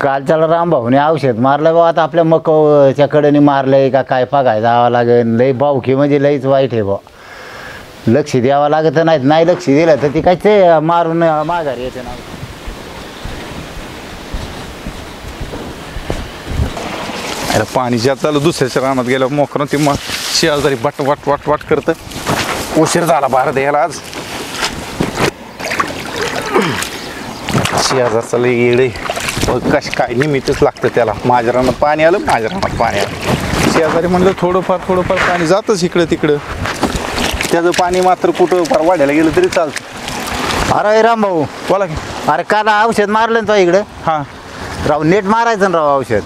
कालच्याला रामभाऊने औषध मारलं बा, आता आपल्या मकच्या कडेने मारलंय का काय बघाय जावं लागेल. लई भावकी म्हणजे लईच वाईट आहे बा. लक्ष द्यावं लागत नाही लक्ष दिलं तर ती काय ते मारून माघारी येते ना. अरे पाणी ज्या चालू दुसऱ्याच्या रानात गेलं मोकरं ती मग शेजारी वाट वाट वाट वाट करतं. उशीर झाला भारत यायला आज. शेजारचा लई येडे कश काय निमित्तच लागतं त्याला. माझ्या रानात पाणी आलं माझ्या रानात पाणी आलं. शेजारी म्हणलं थोडंफार पाणी जातच इकडं तिकडं. त्याचं पाणी मात्र कुठं फार वाढायला गेलं तरी चालतं. अरे रामभाऊ बोला की. अरे काल औषध मारलं ना तो इकडं. हां राव नेट मारायचं ना राव औषध.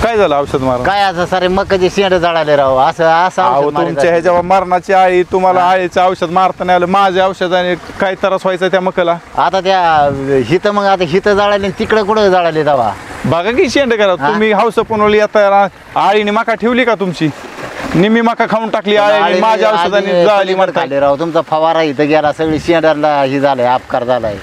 काय झालं औषध मारा. काय असं सारे मकाचे शेंड जळाले राव. असं असं अहो औषध मारायचं तुमच्या ह्याच्या मरणाची आळी तुम्हाला आळीचं औषध मारता नाही आलं. माझ्या औषधाने काय त्रास व्हायचा त्या मकाला. आता त्या हिथं मग आता हिथं जळाले तिकडं कुठं जळाले दवा. बघा की शेंड करा तुम्ही हौस पुनवली. आता आळीने मका ठेवली का तुमची. निम्मी मका खाऊन टाकली आळीने. माझ्या औषधाने जळाली म्हणताय राव. तुमचा फवारा इथं गेला सगळी शेंडाला हे झालंय अपकार झालाय.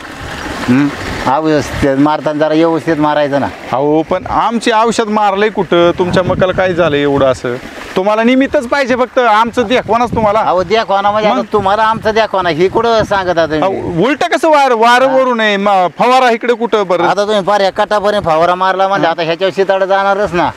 मारताना जरा व्यवस्थित मारायचं ना. अहो पण आमची औषध मारलंय कुठं. तुमच्या मकाला काय झालं एवढं असं. तुम्हाला निमित्तच पाहिजे फक्त. आमचं देखवानाच तुम्हाला. अहो द्याखवाना म्हणजे आता तुम्हाला आमचं द्याखवाना हे कुठं सांगत आता तुम्ही. उलट कसं वार वरून आहे फवारा इकडे कुठं बरं. आता तुम्ही फार एका टापाने फवारा मारला म्हणजे आता ह्याच्यावर शिताड जाणारच ना.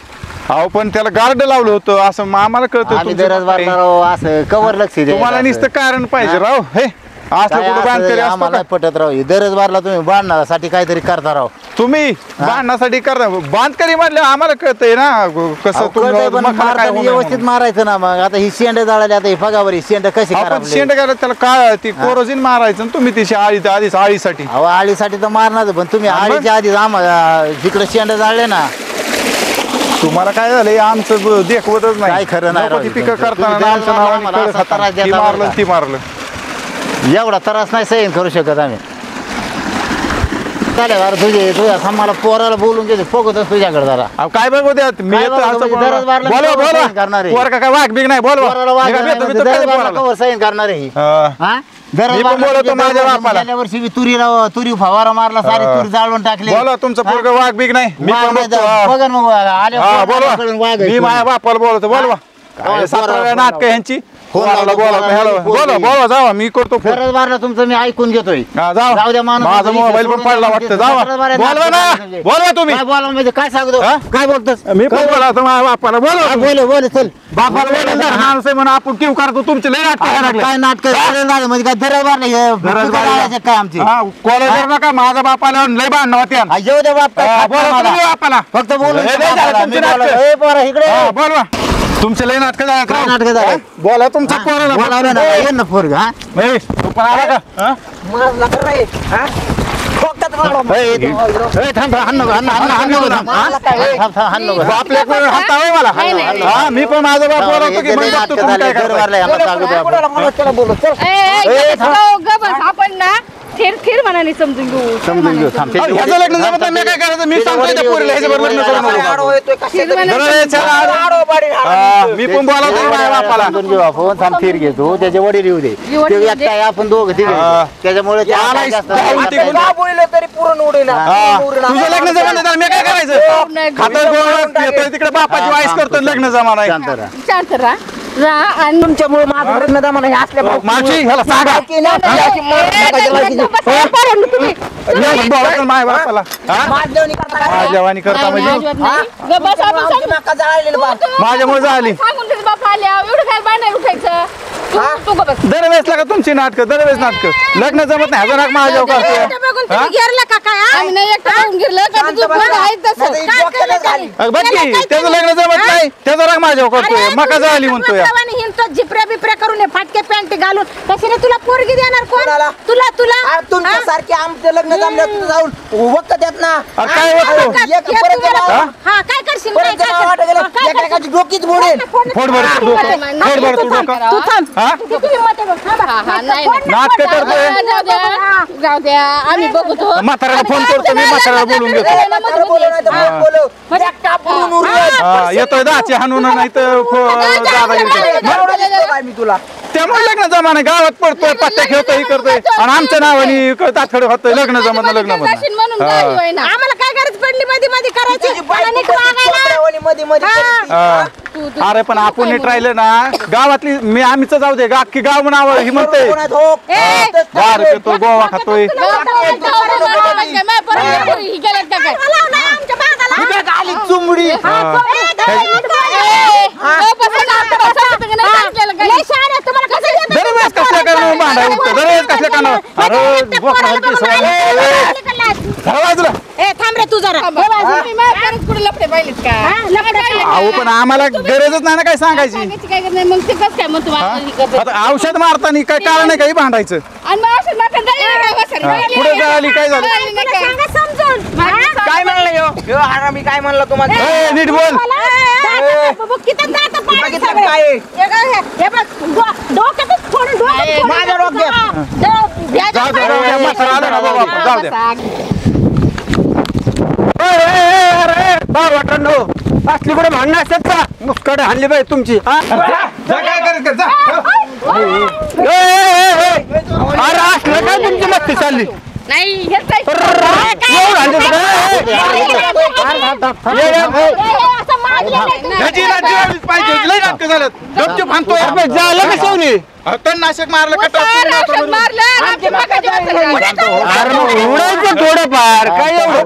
अहो पण त्याला गार्ड लावलं होतं असं आम्हाला कळतं. आम्ही दरच मारणार असं कवर लक्ष द्या. तुम्हाला नुसतं कारण पाहिजे राव. हे असं कुठं बांधकरी असतो आम्हाला का? पटत राव. दरच बारला तुम्ही बांधण्यासाठी काहीतरी करता राव. तुम्ही बांधण्यासाठी करता. बांधकरी म्हटलं आम्हाला कळतंय ना कसं तुम्ही मकाला काय मारताना होणार व्यवस्थित मारायचं ना. मग आता ही शेंड जळाली आता ही फगावर ही शेंड कशी आपण खराब. शेंड करायला त्याला काय ती कोरोजिन मारायचं ना तुम्ही तिची आधीच आळीसाठी. अहो आळीसाठी तर मारणार पण तुम्ही आळीच्या आधीच आम्हाला जिकडे शेंड जाळले ना. तुम्हाला काय झालंय आमचं देखवतच नाही. काय खरं नाही नको ती राव. पिकं करताना तुम्ही आमच्या आम्हाला नावाने कळत असा होता. त्रास ती देता मारलं बरं ती मारलं. एवढा त्रास नाही सहन करू शकत आम्ही. चालेल अरे तुझ्या मला पोराला बोलून घेते फोकतच तुझ्याकडे जरा. अहो काय बघू द्यात मी काय येतो बघू असं म्हणजे दररोज मारलं मी बोलवा कवर सहन करणार आहे. पोर का काय वाघ बिग नाही पोराला बोलवा. वागणार मी नाही काय म्हणजे भेटतो, दररोज मी मारलं पोराला. कवर सहन करणार आहे. हा. हा? दररोज मी पण मारलं बोलवतो म्हणजे माझ्या दररोज बापाला. गेल्या वर्षी बी तुरी फवारा मारला सारी तुरी जाळून टाकली. बोला तुमचं पोरग वाघ बिग नाही. मी पण बघतो. बघा मग आले हा बोलवा. मी माझ्या बापाला बोलवतो बोलवा. काय सातारा नाटक ह्यांची. बोला जावा मी करतो फोन. दररोज मारला तुमचं मी ऐकून घेतोय. जाऊ जाऊ द्या माणूस. माझा मोबाईल पण पडला वाटतं. जावा बोलवा ना. बोलवा तुम्ही. काय बोला म्हणजे काय सांगतो हा? काय बोलतोस. मी पण बोलावतो माझ्या बापाला बोलवा. बोल चल बापाला बोलवा. माणूस आहे म्हणून आपण किव करतो तुमचे लय नाटक करायला लागले. काय नाटक म्हणजे काय दररोज मारले काय आमची. हा कॉलेज करू नका. माझा बापाला लय भांडण होते. येऊ दे बाप काय बोलवा तुम्ही बापाला. फक्त बोलून लय झालं तुमचे नाटकं. ए पोरा इकडे हा, बोलवा. तुमचे लय नाटक काय नाटक झालं? बोला तुमचा पोराला. बोलावलं ना ये ना पोरगा. हा? ए, तू पण आला का? हा? थांब हाण नको बाप लेकरं हाता होय मला. हा मी पण माझा बाप बोलवतो की मग बघतो तुम्ही काय करताय. आपण ना खीर मनाने समजून घेऊ. समजून घेऊ थांब. ह्याचं लग्न जमत नाही. मी काय करायचं. मी सांगतोय त्या पोरीला ह्याच्याबरोबर लग्न करू नको. मी पण बोलवतो माझ्या बापाला. समजून घेऊ आपण. थांब थीर घेतो त्याचे वडील येऊ दे. ते एकटा आहे, आपण दोघं तिघे. त्याच्यामुळे ते आलाय, जास्त तरी पुरण उडेल. तुझं लग्न जमा नाही. मी काय करायचं. खातर तिकडे बापाची वाईस करतो. लग्न जमा नाही. शांत राहा. शांत राहा आणि तुमच्यामुळे माझं लग्न जमाना हे असल्या मावशी ह्याला सांगा. बोलायचं माझ्या बापाला. जेवानी करता म्हणजे माझ्यामुळे झाली. दरवेळेस लागा तुमची नाटकं. दरवेळेस नाटकं. लग्न जमत नाही. हजार माझ्या करतो. बघ की त्याचं लग्न जमत नाही. त्याचा राग माझ्या करतोय. मका झाली म्हणतोय. जिपऱ्या बिपऱ्या करून फाटके पॅन्ट घालून कशाने तुला पोरगी देणार कोण. तुला तुला तुमच्यासारखे आमचं लग्न जमलं जाऊन वक्त देत ना. काय वाटतो. हा काय करशील परत एकाची डोकीच मोडेल. फोड भर तू डोकं. तू थांब. हा? किती हिंमत आहे बघ. थांबा. नाटकं करतोय. जाऊ द्या आम्ही बघतो. म्हाताऱ्याला फोन करतो मी. म्हाताऱ्याला बोलून घेतो. येतोय दाची हाणून नाही तर मी तुला त्यामुळे लग्न जमाने गावात पडतोय. पत्त्या खेळतोय ही करतोय. आणि आमच्या नावाने तातडे होतोय. लग्न जमाना लग्न म्हणून म्हणा. गावी होईना. आम्हाला काय गरज पडली मध्ये मध्ये करायचं तुझी मला नीट वागायला. बायको मध्ये मध्ये करते. हा. अरे पण आपण नीट राहिलं ना गावातली मी आम्हीच जाऊ दे अख्खी गाव नाव ही म्हणते कोण आहेत, हो? दारू पितो गोवा खातोय हलव नाही आमच्या बागाला. कुठे आली चुमडी लय शहाणे आहेत, तुम्हाला कसं येतं? दरवेळेस कसल्या कारणावर भांडा उठतं दरवेळेस कसल्या कारणावर अरे बोकडाची पोराला सवय. बाजूला. ए थांब रे तू जरा हे बाजूला. कुठे लपडे पाहिलेत का हा, लफडं. अहो पण आम्हाला गरजच नाही ना काय सांगायची सांगायची काय गरज नाही मग ते कसं काय मग तुम्हाला हे करते? आता औषध मारताना काय कारण नाही काही भांडायचं आणि मग असं नका जायला का बसेल? हा, पुढे जळाली काय झालं जळाली नाही तुला काय? सांगा समजून. हा? काय म्हणलं ह्यो हरामी काय म्हणलं तुम्हाला ए, नीट बोल बघ किती जातं पाणी बघितलं सगळं. काय आहे? हे बघ डोक्यातच फोडून डोक्यात फोडून. माझ्या डोक्यात. जाऊ दे, जाऊ दे, मसाला आला ना बाबा, जाऊ दे. वाटणं असली कुठे भांडणं असतात का मुस्कडे हाणली पाहिजे तुमची काय करायचं जा अरे असलं काय तुमची मस्ती चालली नाही हेच काय? एवढं हाणली असं मारलेलं. पाहिजे लय नाटकं झालं गपचूप हाणतो झालं का शेवणी तणनाशक मारलं औषध मारलं आणि आमची मकाची वाचलं झाली. अरे मग उडायचं थोडंफार काय एवढं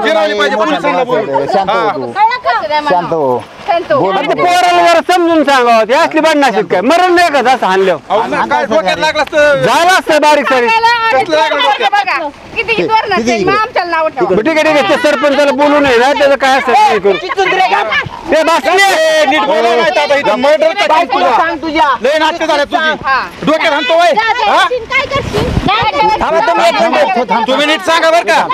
जिरवली पाहिजे पोलिसांना बोलून. शांत हो तू. शांत हो शांत हो. बोल नको. पोराला जरा समजून सांगावं ते असली भांडणाशीत काय मरण नाही का असं हाणलं अहो, मग काय डोक्यात लागलं असतं झालं असतं बारीक सारीक सांगायला आणि कसलं लागलं तुम्हाला बघा किती किती वर नसेल, मग आमच्याला नाव ठेवा. ठीक आहे ते सरपंचाला बोलू नये ना त्याचं काय असं नाही करू ते बसले नीट बोलावं नाही तर आता इथं murder चा case तुझा. सांग तुझ्या लय नाटकं झाल्या तुझी हा. डोक्यात हाणतो वय हा? काय करशील? काय थांब, थांब, थांब. तुम्ही नीट सांगा बरं का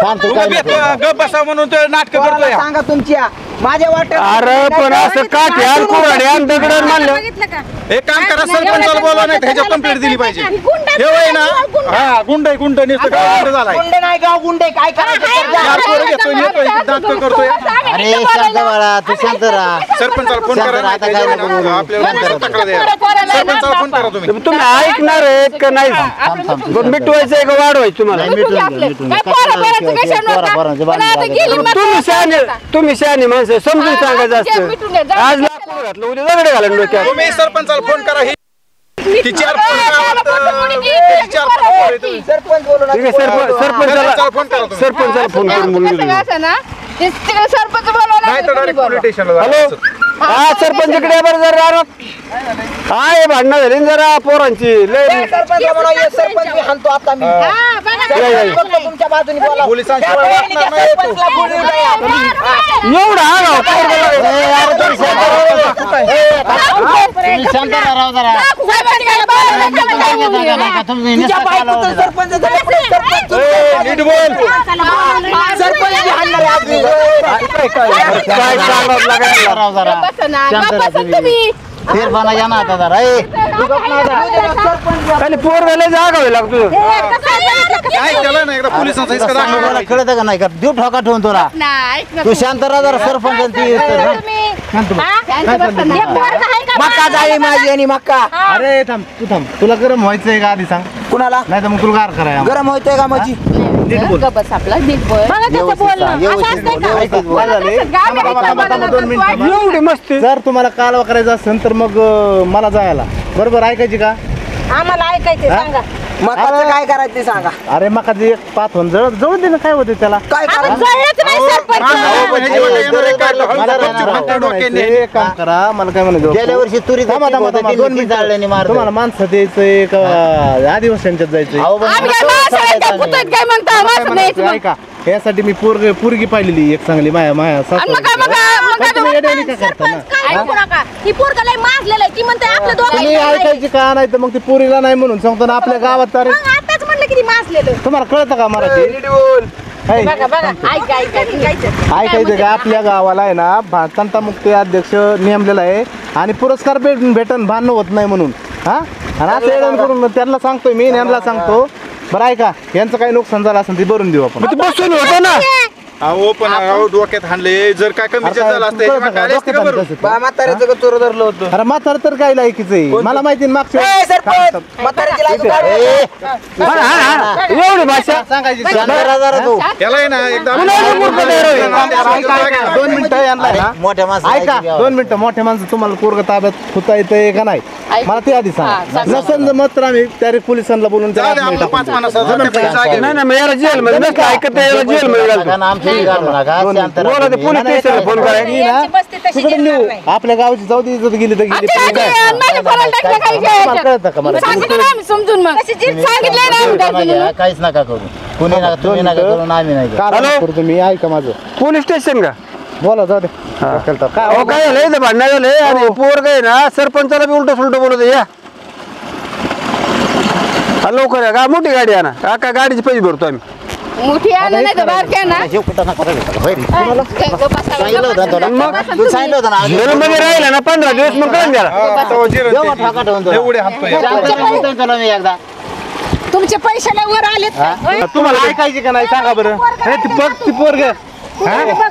थांब तू काय नको. गप बसा म्हणून ते नाटक करतोय पोराला सांगा तुमच्या माझ्या वाटत अरे पण असं काठी आणि कुऱ्हाडी आणि दगड मानलं बघितलं का? एक काम करा सरपंचाला बोलवा नाही ह्याच्या कंप्लेंट दिली पाहिजे हे वय ना हा गुंड नुसतं काय गुंड झालाय गुंडे नाही गाव गुंडे काय करायचं तर जा. चार पोरं घेतोय नेतोय नाटक करतोय अरे शांत बाळा तू शांत राहा. सरपंचाला फोन शांत करा राहा, आता काय नको बोलू. आपल्याला शांत राहा. तक्रार द्या. सरपंचाला फोन करा तुम्ही तुम्ही ऐकणार आहेत का नाही थांब, थांब. बरं, मिटवायचं आहे का वाढवायचं तुम्हाला नाही, मिटून घे, मिटून घे. पोरापोरांचे भांडण तुम्ही शहाणी माणसं समजून सांगायचं असतं आज लाकूड घातलं उद्या दगड घालून डोक्यात तुम्ही सरपंचाला फोन करा ही ती चार पोरं ती चार पोरं आहेत. सरपंच बोलू ठीक आहे सरपंचाला फोन करा तुम्ही. सरपंचाला फोन करून बोलून घेतो. तिकडे सरपंच बोलवला नाही तर डायरेक्ट पोलीस स्टेशनला हॅलो जायचं. हा सरपंच इकडे बरं जरा आहे भांडणं झाली ना जरा पोरांची लय सरपंच म्हणा ये सरपंच मी हाणतो आता मी सरपंच बघतो तुमच्या बाजूने बोला पोलिसांशी त्या बोला. पोरीने त्या सरपंचला बोलवून द्या. एवढा हा गाव तुम्ही शांत राहा राव जरा. तुझ्या बायकोचं सरपंच झालं, सरपंच ए, नीट बोल सरपंच बी हाणणार आहे आज. काय सांगावं लागायला राव जरा. शांत राहा तुम्ही. धीरपणा घ्या ना आता जरा. ए, आणि पोरगाला जागा होईल लागतो काय केलं ना एकदा पोलिसांचा हिसका सांगायला दाखवा. कळतं का नाही का देऊ ठोका ठेवून तुला तू शांत राहा जरा सरपंच मका जाळी माझी आणि मका अरे थांब तू थांब तुला गरम व्हायचंय का आधी सांग कुणाला नाही तर मग तुला गार करायला गरम होतंय का माझी बस आपला नीट बोल. बघा त्याचं बोलणं असं असतंय का? व्यवस्थित बोल. एवढी मस्ती जर तुम्हाला कालवा करायचा असेल तर मग मला जायला बरोबर ऐकायची का आम्हाला ऐकायचं सांगा. मकाचं काय करायचं ते सांगा अरे मका जे एक पाच होऊन जळून दे ना काय होते त्याला काय आपण करायचं जळलंच नाही सरपंच. मला काय म्हणायचं, एक काम करा मला काय म्हणायचं गेल्या वर्षी तुरी थांबा, थांबा, थांबा, 2 जाळल्याने मिनिटं. तुम्हाला माणसं द्यायचंय का आदिवासींच्यात जायचंय आम्ही काय माणसाला पुतत काय म्हणता काय माणसं म्हणायचं, नाही ऐका यासाठी मी पुरगी पाहिलेली एक चांगली माया माया सासू. पण तुम्ही येड्यावानी का करता ना? काय ऐकू नका. ही पोरगं लय माजलेलं आहे. ती म्हणते आपल्या तुम्ही दोघांना ऐकायची का नाही तर मग ती पुरीला नाही म्हणून सांगतो ना आपल्या गावात तर मग आताच म्हणलं की ती माजलेलं. तुम्हाला कळतं का मराठी हाय. बघा बघा ऐका ऐका ऐकायचं. ऐकायचं का आपल्या गावाला आहे ना तंटामुक्ती अध्यक्ष नेमलेला आहे आणि पुरस्कार भेटन भांडण होत नाही म्हणून हा आणि असं येडण करून त्यांना सांगतोय मी यांना सांगतो बरं ऐका यांचं काही नुकसान झालं असेल ते भरून देऊ आपण बसून होतं ना अहो पण अहो डोक्यात हाणले जर काय कमी जास्त झालं असतं याच्यावर काय असते का बरं? म्हाताऱ्याचं का चोर धरलं होतं अरे म्हातार तर काय लायकीच आहे मला माहिती ना मागच्या ए, सरपंच म्हाताऱ्याची लायकी काढू. एवढी भाषा सांगायची शांत राहा जरा तू. त्याला आहे ना एकदा दोन मिनिटं यांना आहे ना मोठ्या माणसाला ऐका ऐकून घ्यावं. 2 मिनिटं मोठ्या माणसं तुम्हाला पोरग ताब्यात होता येतंय का नाही मला ते आधी सांगा नसेल तर मग तर आम्ही त्या पोलिसांना बोलून जाऊ दे, त्याला आपलं 5 माणसाचं जमेल ते का? जागे. नाही नाही मग याला जेल मध्ये नसतं ऐकत नाही, याला जेल मध्ये घालतो. कारण आमची घालू नका शांत राहा बोला ते तुम्ही. पोलीस स्टेशनला फोन करायला. ही ना, तिकडे नेऊ. आपल्या गावाची जाऊ दे इज्जत गेली तर गेली आमच्या पण काय? आधी माझ्या पोराला टाकलं काही तुम्हाला कळतं का मला? सांगितलं ना आम्ही समजून मग सांगितलंय ना आम्ही नका टाकलं. घ्या, काहीच नका करू कुणी नका तुम्ही नका करू आणि आम्ही नाही करू. कारण करतो मी ऐका माझं पोलीस स्टेशन का बोला जाऊ दे डोक्याला ताप. काय अहो काय झालंय भांडणं झालंय आणि पोरग आहे ना सरपंचाला बी उलट सुलट बोलत या हा, लवकर या का मोठी गाडी आणा का गाडीचे पैसे भरतो आम्ही. मोठी आणलं नाही तर बारक्या ना जेव कुठं नका रे. होय रे. सांगितलं होतं ना तुला. मग तू सांगितलं होतं ना आधी. जेल मध्ये राहिला ना 15 दिवस मग कळून द्याला. तो जिरं जेव्हा त्याची. ठाका ठेवून तुला. एवढे हाणतोय. सांगितलं होतं तुला मी एकदा. तुमचे पैसे लय वर आलेत तुम्हाला ऐकायची का नाही सांगा बरं हे ती पोरग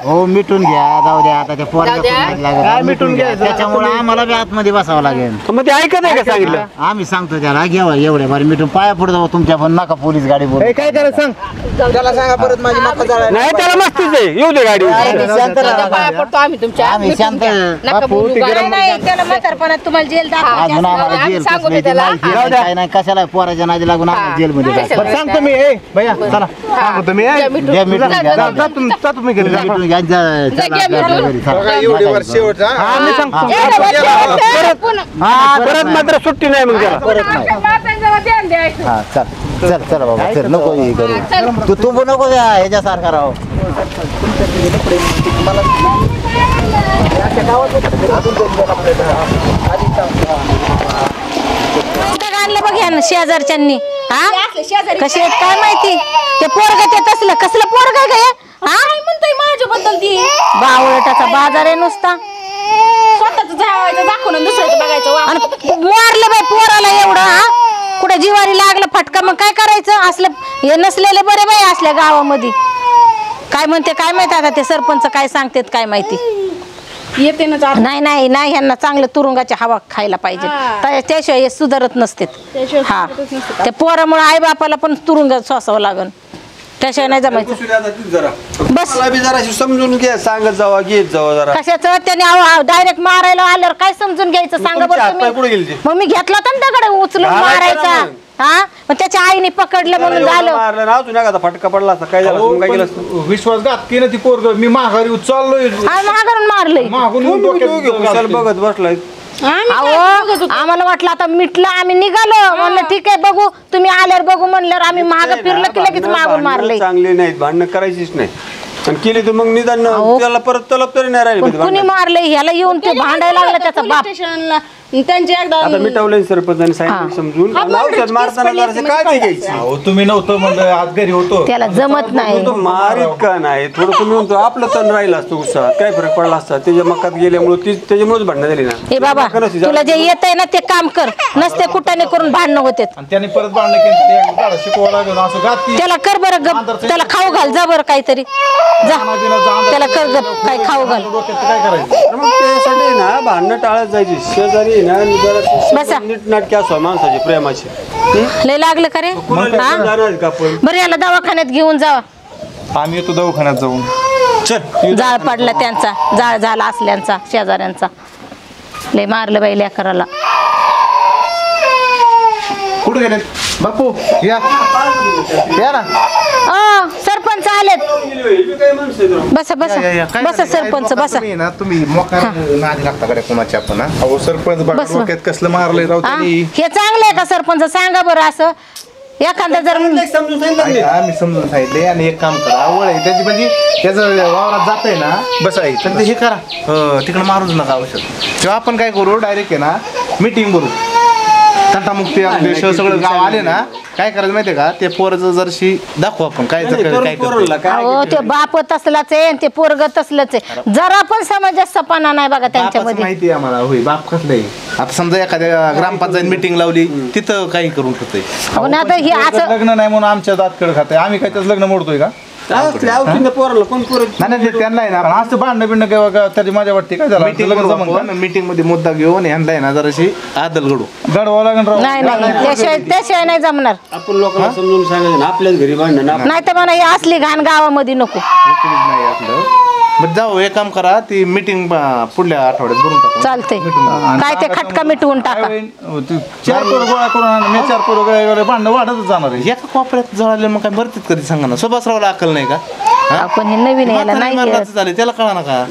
हो मिटून घ्या जाऊ द्या आता त्या पोराला जाऊ द्या. पण नाही लागत. काय मिटून घ्यायचं? त्याच्यामुळे आम्हाला बी आतमध्ये बसावं लागेल मग ते ऐकत आहे का सांगितलं. आम्ही सांगतो त्याला घ्यावा एवढे बरं मिटून पाया पुढे जाऊ तुमच्या पण नका पोलीस गाडी बोल हे काय करायचं सांग त्याला सांगा परत माझी माका जाळायला. नाही त्याला मस्तीच आहे येऊ दे गाडी. शांत राहा. पाया पडतो आम्ही तुमच्या आम्ही शांत नका बापू, बोलू ते बा. गरम- नाही त्याला म्हातारपणात तुम्हाला जेल दाखवायची अजून आम्हाला आम्ही जेल सांगू कसली त्याला. माहिती नाही, काय नाही कशाला पोराच्या नादी लागून आम्हाला जेलमध्ये टाका. बरं सांगतो मी ए भैया चला सांगतो मी द्या मिटून. द्या मिटून घ्या, जा तुम्ही घरी जा. मिटून घ्या जा, चला घ्या आपल्या मिटून. घरी, चला. बघा, एवढी वर्ष शेवटचा हा मी सांगतो ए, रे, बच्चे, पुन्हा. हा, परत मात्र सुट्टी नाही मग त्याला. परत नाही मातांजवळ ध्यान द्यायचं. हा चल चल चल बाबा चल नको हे करू चल. तू नको द्या ह्याच्यासारखा राहो पुस्तक आणलं बघ ह्यानं शेजारच्यांनी हा कसे आहेत काय माहिती ते पोरग ते तसलं कसलं पोरग आहे का हे? हा म्हणतोय माझ्याबद्दल ती बावळटाचा बाजार आहे नुसता स्वतःच जावायचं दाखवून आणि दुसऱ्याचं बघायचं वा. आणि मारलं बाई पोराला एवढं हा कुठे जिवारी लागलं फटका मग काय करायचं असलं हे नसलेले बरे बाई असल्या गावामध्ये काय म्हणते काय माहिती आता ते सरपंच काय सांगतेत काय माहिती येते ना चाल. नाही नाही नाही ह्यांना चांगलं तुरुंगाची हवा खायला पाहिजे त्याशिवाय हे सुधारत नसते हा त्या पोरामुळे आई बापाला पण तुरुंग सोसावं लागन त्याशिवाय नाही जमायचं बस जरा समजून घ्या सांगत जावा घेत जावा जरा. कशाचं त्याने डायरेक्ट मारायला आल्यावर काय समजून घ्यायचं सांगा बरं तुम्ही मग मी घेतला होता ना दगड उचलून मारायचा हा मग त्याच्या आईने पकडलं म्हणून झालं मारलं ना अजून एखादा फटका पडला असता काय झालं असतं, मग काय केलं असतं? विश्वासघात केलं ती पोरग मी माघारी चाललोय हा महागारून मारलंय मागून येऊन डोक्यात कुशाल बघत बसलाय. अहो आम्हाला वाटलं आता मिटलं आम्ही निघालो म्हणलं ठीक आहे बघू तुम्ही आल्यावर बघू म्हणल्यावर आम्ही महाग फिरलं की लगेच मागून भांडणं मारलंय चांगले नाहीत भांडणं करायचीच नाही आणि केली तर मग निदान त्याला परत तलप तरी नाही राहिली पण पाहिजे कुणी भांडणं. मारलंय ह्याला येऊन ते भांडायला लागला त्याचा बाप स्टेशनला त्यांची एकदा आता मिटवलंय सरपंचाने सांगितलं समजून आणि औषध मारताना जरासं काळजी घ्यायची. अहो तुम्ही नव्हतं म्हणलं आज घरी होतो त्याला जमत नाही तो मारीत का नाही थोडं तुम्ही म्हणतो आपलं तण राहिलं असतं उत्साहात काय फरक पडला असता त्याच्या मकात गेल्यामुळे त्याच्यामुळेच भांडणं झाली ना. हे बाबा तुला जे येत आहे ना ते काम कर नसते कुठाने करून भांडणं होते आणि त्याने परत बांधलं की झाड शिकवायला लागलो असं गात की त्याला कर बरं गप त्याला खाऊ घाल जा बरं काहीतरी जा त्याला कर गप काय खाऊ घाल डोक्यात काय करायचं तर मग त्यासाठी ना भांडणं टाळत जायची शेजारी ना बसा. नीट नाटके असो माणसाचे प्रेमाचे लय लागलं का रे हा जाणार का आपण बरं याला दवाखान्यात घेऊन जावा आम्ही येतो दवाखान्यात जाऊन चल जाळ पडला त्यांचा जाळ झाला असल्यांचा शेजाऱ्यांचा लय मारलं बाई लेकराला कुठे गेले बापू या ना सरपंच आलेत बसा बसा बसा सरपंच बसा तुम्ही मोकार नादी लागता कडे कोणाच्या आपण अहो सरपंच बघा बस. डोक्यात कसलं मारलंय राव हा? त्यांनी हे चांगलं आहे का सरपंच सांगा बरं असं एखादा जर समजून सांगितलं नाही. मी समजून सांगितले आणि एक काम करा आवड आहे त्याची म्हणजे त्याचं वावरात जात आहे ना बस आई तर ते हे करा तिकडे मारूच नका औषध तेव्हा आपण काय करू डायरेक्ट आहे ना मीटिंग करू तंटामुक्ती आपले सगळं गाव आले ना काय करायचं माहितीये का ते पोराचं जरशी दाखवू आपण काय नाही, काय करून पोराला काय अहो ते बाप तसलाच आहे आणि ते पोरग तसलंच आहे जरा पण समाजात सपाना नाही बघा बापाचं त्यांच्यामध्ये माहिती आहे आम्हाला होय बाप कसलं आहे आता समजा एखाद्या ग्रामपंचायत मीटिंग लावली तिथं काही करून ठेवतोय पण आता हे असं लग्न नाही म्हणून आमच्या दात कड खाते आम्ही काय त्याचं लग्न मोडतोय का आवतीनं पोराला कोण पोरं नाही ते त्यांना आहे ना आणि असं भांडणं बिंडणं केव्हा त्याची माझ्या वाटते काय झालं मीटिंग लग्न जमन का? मीटिंग मध्ये मुद्दा घेऊन यांना आहे ना जराशी आदल घडू गडवावं लागेल राव. नाही नाही त्याशिवाय नाही जमणार. आपण लोकांना समजून सांगायचं ना आपल्याच घरी भांडण ना नाही तर मला ही असली घाण गावामध्ये नको. नाही आपलं मग जाऊ एक काम करा ती मीटिंग पुढल्या आठवड्यात भरून टाकू. चालते काय ते खटका मिटवून काय टाका. होईन? ते 4 पोरं गोळा करून आण, मी 4 पोरं गोळा केलं, भांडणं वाढतच जाणार आहे. एका कोपऱ्यात जळाले मग काय भरतीत कधी सांगा ना सुभासरावला अक्कल नाही का आपण हे नवीन यायला नाही मरणाचं झाले त्याला कळा ना का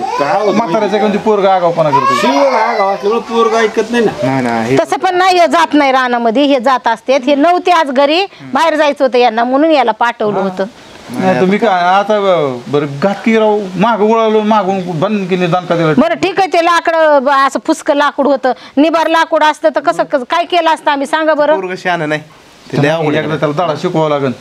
म्हाताऱ्याच्या म्हणजे पोरं आगावपणा करतो. असल्यामुळे पोरं ऐकत नाही ना. नाही ना हे तसं पण नाही हे जात नाही रानामध्ये हे जात असते. हे नव्हते आज घरी बाहेर जायचं होतं यांना म्हणून याला पाठवलं होतं. नाही तुम्ही काय आता बरं घातकी राहू माग उळालो मागून बंद केली दणका दिला. बरं ठीक आहे ते लाकड असं फुसकं लाकूड होतं. निबार लाकूड असतं तर कसं काय केलं असतं आम्ही सांगा बरं. पोरगं शहाणं नाही ते लय अवघड आहे. एकदा त्याला धडा शिकवावं लागेल.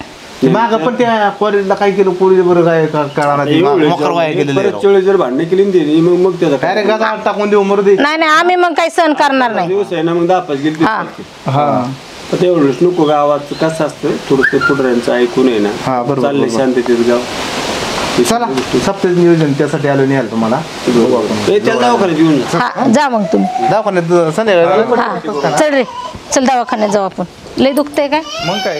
माग पण त्या कॉलेजला काय केलं पोरी बरं काय कळणार मोकर वाया गेलेलं परत वेळेस जर भांडणं केली ना त्यांनी, मग त्याचा काय रे गाजा टाकून देऊ मरू दे नाही नाही आम्ही मग काही सहन करणार नाही. दिवस आहे ना मग 10-5 गेली हा. हा तेवढंच नको गावात कसं असतं थोडं पुढऱ्यांचं ऐकून आहे ना हा, बरोबर, चाललंय बरोबर. शांततेत गाव. चला सप्ताह नियोजन त्यासाठी आलो नाही आलो तुम्हाला त्याला दवाखान्यात घेऊन जा. हा जा मग तुम्ही. दवाखान्यात संध्याकाळी हा चल रे चल दवाखान्यात जाऊ आपण. लय दुखतंय काय. मग काय